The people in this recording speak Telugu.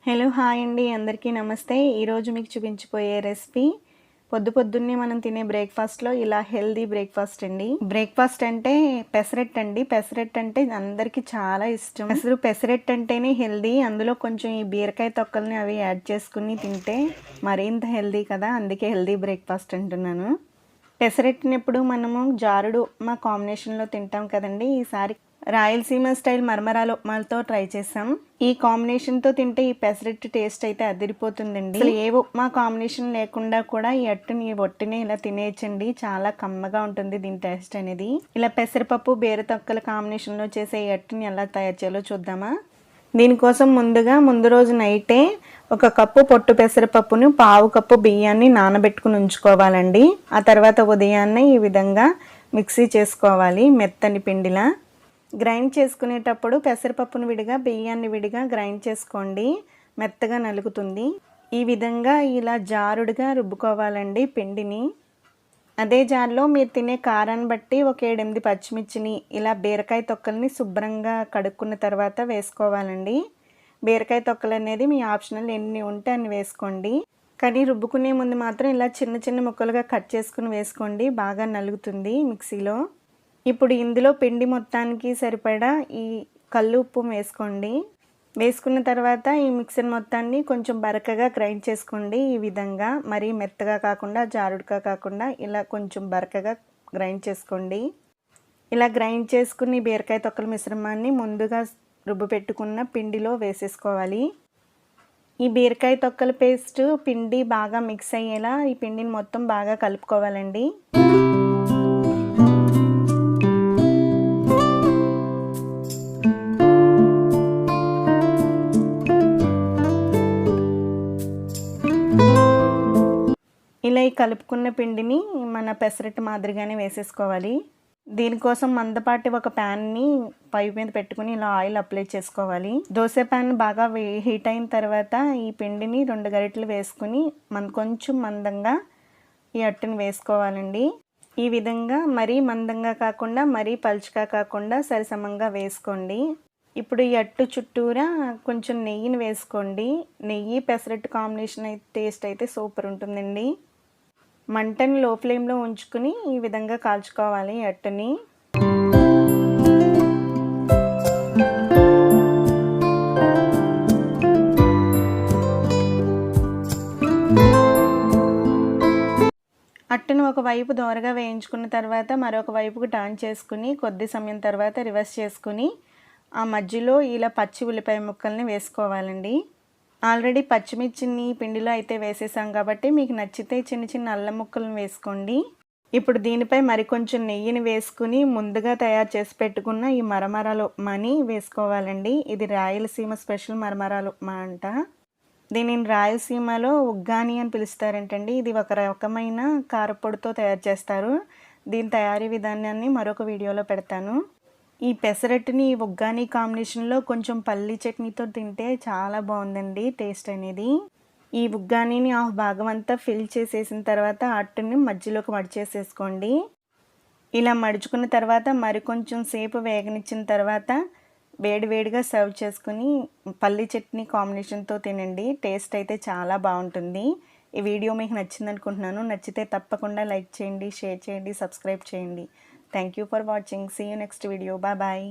హలో హాయ్ అండి, అందరికీ నమస్తే. ఈరోజు మీకు చూపించిపోయే రెసిపీ పొద్దున్నే మనం తినే బ్రేక్ఫాస్ట్లో ఇలా హెల్దీ బ్రేక్ఫాస్ట్ అండి. బ్రేక్ఫాస్ట్ అంటే పెసరట్టు అండి. పెసరట్టు అంటే అందరికీ చాలా ఇష్టం. అసలు పెసరట్టు అంటేనే హెల్దీ. అందులో కొంచెం ఈ బీరకాయ తొక్కల్ని అవి యాడ్ చేసుకుని తింటే మరింత హెల్దీ కదా, అందుకే హెల్దీ బ్రేక్ఫాస్ట్ అంటున్నాను. పెసరట్టుని ఎప్పుడు మనము జారుడు ఉప్మా కాంబినేషన్లో తింటాం కదండి. ఈసారి రాయలసీమ స్టైల్ మరమరాలు ఉప్మాలతో ట్రై చేసాం. ఈ కాంబినేషన్తో తింటే ఈ పెసరట్టు టేస్ట్ అయితే అదిరిపోతుందండి. అసలు ఏ ఉప్మా కాంబినేషన్ లేకుండా కూడా ఈ అట్టుని ఒట్టినే ఇలా తినేయచ్చండి. చాలా కమ్మగా ఉంటుంది దీని టేస్ట్ అనేది. ఇలా పెసరపప్పు బీర తొక్కల కాంబినేషన్లో చేసే ఈ అట్టుని ఎలా తయారు చేయాలో చూద్దామా. దీనికోసం ముందు రోజు నైటే ఒక కప్పు పొట్టు పెసరపప్పును, పావు కప్పు బియ్యాన్ని నానబెట్టుకుని ఉంచుకోవాలండి. ఆ తర్వాత ఉదయాన్నే ఈ విధంగా మిక్సీ చేసుకోవాలి మెత్తని పిండిలా. గ్రైండ్ చేసుకునేటప్పుడు పెసరపప్పును విడిగా బియ్యాన్ని విడిగా గ్రైండ్ చేసుకోండి, మెత్తగా నలుగుతుంది. ఈ విధంగా ఇలా జారుడుగా రుబ్బుకోవాలండి పిండిని. అదే జార్లో మీరు తినే కారాన్ని బట్టి ఒక 7-8 పచ్చిమిర్చిని ఇలా బీరకాయ తొక్కల్ని శుభ్రంగా కడుక్కున్న తర్వాత వేసుకోవాలండి. బీరకాయ తొక్కలు అనేది మీ ఆప్షనల్, ఎన్ని ఉంటే అన్ని వేసుకోండి. కానీ రుబ్బుకునే ముందు మాత్రం ఇలా చిన్న చిన్న ముక్కలుగా కట్ చేసుకుని వేసుకోండి, బాగా నలుగుతుంది మిక్సీలో. ఇప్పుడు ఇందులో పిండి మొత్తానికి సరిపడా ఈ కల్లు ఉప్పు వేసుకోండి. వేసుకున్న తర్వాత ఈ మిక్సర్ మొత్తాన్ని కొంచెం బరకగా గ్రైండ్ చేసుకోండి. ఈ విధంగా మరీ మెత్తగా కాకుండా జారుడుగా కాకుండా ఇలా కొంచెం బరకగా గ్రైండ్ చేసుకోండి. ఇలా గ్రైండ్ చేసుకుని బీరకాయ తొక్కల మిశ్రమాన్ని ముందుగా రుబ్బు పెట్టుకున్న పిండిలో వేసేసుకోవాలి. ఈ బీరకాయ తొక్కల పేస్ట్ పిండి బాగా మిక్స్ అయ్యేలా ఈ పిండిని మొత్తం బాగా కలుపుకోవాలండి. ఇలా ఈ కలుపుకున్న పిండిని మన పెసరట్టు మాదిరిగానే వేసేసుకోవాలి. దీనికోసం మందపాటి ఒక ప్యాన్ని పైపు మీద పెట్టుకుని ఇలా ఆయిల్ అప్లై చేసుకోవాలి. దోశ ప్యాన్ బాగా హీట్ అయిన తర్వాత ఈ పిండిని 2 గరిటెలు వేసుకుని కొంచెం మందంగా ఈ అట్టుని వేసుకోవాలండి. ఈ విధంగా మరీ మందంగా కాకుండా మరీ పలుచగా కాకుండా సరిసమంగా వేసుకోండి. ఇప్పుడు ఈ అట్టు చుట్టూరా కొంచెం నెయ్యిని వేసుకోండి. నెయ్యి పెసరట్టు కాంబినేషన్ టేస్ట్ అయితే సూపర్ ఉంటుందండి. మంటని లో ఫ్లేమ్లో ఉంచుకుని ఈ విధంగా కాల్చుకోవాలి అట్టుని. అట్టును ఒకవైపు దోరగా వేయించుకున్న తర్వాత మరొక వైపుకు టర్న్ చేసుకుని కొద్ది సమయం తర్వాత రివర్స్ చేసుకుని ఆ మధ్యలో ఇలా పచ్చి ఉల్లిపాయ ముక్కల్ని వేసుకోవాలండి. ఆల్రెడీ పచ్చిమిర్చిని పిండిలో అయితే వేసేసాం కాబట్టి మీకు నచ్చితే చిన్న చిన్న అల్లం ముక్కలను వేసుకోండి. ఇప్పుడు దీనిపై మరికొంచెం నెయ్యిని వేసుకుని ముందుగా తయారు చేసి పెట్టుకున్న ఈ మరమరాలు ఉప్మాని వేసుకోవాలండి. ఇది రాయలసీమ స్పెషల్ మరమరాలు ఉప్మా అంట. దీనిని రాయలసీమలో ఉగ్గాని అని పిలుస్తారంటండి. ఇది ఒక రకమైన కారపొడితో తయారు చేస్తారు. దీని తయారీ విధానాన్ని మరొక వీడియోలో పెడతాను. ఈ పెసరట్టుని ఉగ్గాని కాంబినేషన్లో కొంచెం పల్లి చట్నీతో తింటే చాలా బాగుందండి టేస్ట్ అనేది. ఈ ఉగ్గానీని హాఫ్ భాగం అంతా ఫిల్ చేసేసిన తర్వాత అట్టుని మధ్యలోకి మడిచేసేసుకోండి. ఇలా మడుచుకున్న తర్వాత మరికొంచెం సేపు వేగనిచ్చిన తర్వాత వేడివేడిగా సర్వ్ చేసుకుని పల్లి చట్నీ కాంబినేషన్తో తినండి. టేస్ట్ అయితే చాలా బాగుంటుంది. ఈ వీడియో మీకు నచ్చింది అనుకుంటున్నాను. నచ్చితే తప్పకుండా లైక్ చేయండి, షేర్ చేయండి, సబ్స్క్రైబ్ చేయండి. Thank you for watching. See you next video. Bye bye.